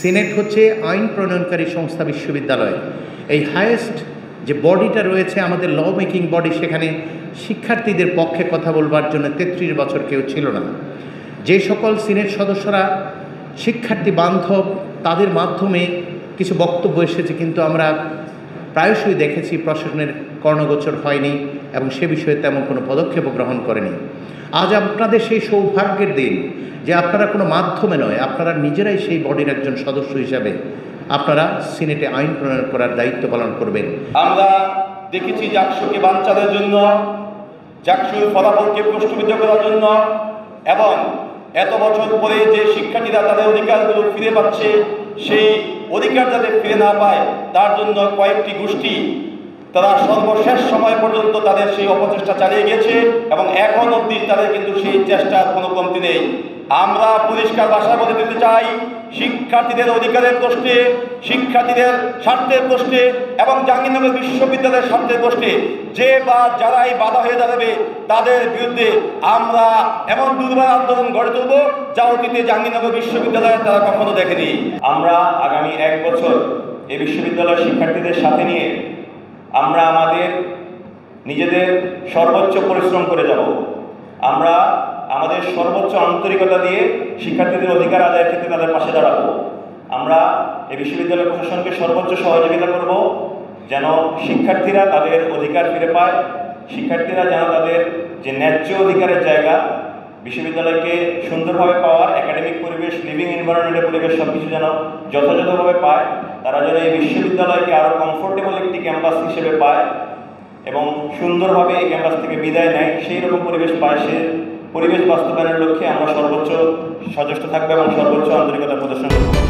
Senate হচ্ছে আইন প্রণয়নকারী সংস্থা বিশ্ববিদ্যালয়। এই হায়েস্ট যে বডিটা রয়েছে আমাদের ল মেকিং বডি, সেখানে শিক্ষার্থীদের পক্ষে কথা বলবার জন্য 33 বছর কেউ ছিল না। যে সকল সিনেট সদস্যরা শিক্ষার্থী বান্ধব, তাদের মাধ্যমে কিছু বক্তব্য এসেছে, কিন্তু আমরা প্রায়শই দেখেছি প্রশাসনের কর্ণগোচর হয়নি এবং সে বিষয়ে তেমন কোনো পদক্ষেপও গ্রহণ করেনি। আজ আপনাদের সেই সৌভাগ্যের দিন যে আপনারা কোনো মাধ্যমে নয়, আপনারা নিজেরাই সেই বডির একজন সদস্য হিসাবে আপনারা সিনেটে আইন প্রণয়ন করার দায়িত্ব পালন করবেন। আমরা দেখেছি জাকসুকে বানচালের জন্য, জাকসুর ফলাফলকে প্রশ্নবিদ্ধ করার জন্য এবং এত বছর পরে যে শিক্ষার্থীরা তাদের অধিকারগুলো ফিরে পাচ্ছে, সেই অধিকার যাতে ফিরে না পায় তার জন্য কয়েকটি গোষ্ঠী তারা সর্বশেষ সময় পর্যন্ত তাদের সেই অপচেষ্টা চালিয়ে গেছে এবং এখন অবধি তাদের কিন্তু সেই চেষ্টার কোনো কমতি নেই। আমরা পরিষ্কার ভাষায় বলে দিতে চাই, শিক্ষার্থীদের অধিকারের প্রশ্নে, শিক্ষার্থীদের স্বার্থের প্রশ্নে এবং জাহাঙ্গীরনগর বিশ্ববিদ্যালয়ের স্বার্থের প্রশ্নে যে বা যারাই বাধা হয়ে দাঁড়াবে তাদের বিরুদ্ধে আমরা এমন দুর্বার আন্দোলন গড়ে তুলব যা অতীতে জাহাঙ্গীরনগর বিশ্ববিদ্যালয়ে তারা কখনো দেখেনি। আমরা আগামী 1 বছর এই বিশ্ববিদ্যালয়ের শিক্ষার্থীদের সাথে নিয়ে আমরা আমাদের নিজেদের সর্বোচ্চ পরিশ্রম করে যাব। আমরা আমাদের সর্বোচ্চ আন্তরিকতা দিয়ে শিক্ষার্থীদের অধিকার আদায়ের ক্ষেত্রে তাদের পাশে দাঁড়াবো। আমরা এই বিশ্ববিদ্যালয় প্রশাসনকে সর্বোচ্চ সহযোগিতা করব যেন শিক্ষার্থীরা তাদের অধিকার ফিরে পায়, শিক্ষার্থীরা যেন তাদের যে ন্যায্য অধিকারের জায়গা, বিশ্ববিদ্যালয়কে সুন্দরভাবে পাওয়ার একাডেমিক পরিবেশ, লিভিং এনভায়রনমেন্টের পরিবেশ সব কিছু যেন যথাযথভাবে পায়, তারা যেন এই বিশ্ববিদ্যালয়কে আরও কমফোর্টেবল একটি ক্যাম্পাস হিসেবে পায় এবং সুন্দরভাবে এই ক্যাম্পাস থেকে বিদায় নেয়, সেই রকম পরিবেশ পায়। সে পরিবেশ বাস্তবায়নের লক্ষ্যে আমরা সর্বোচ্চ সচেষ্ট থাকবো এবং সর্বোচ্চ আন্তরিকতা প্রদর্শন করব।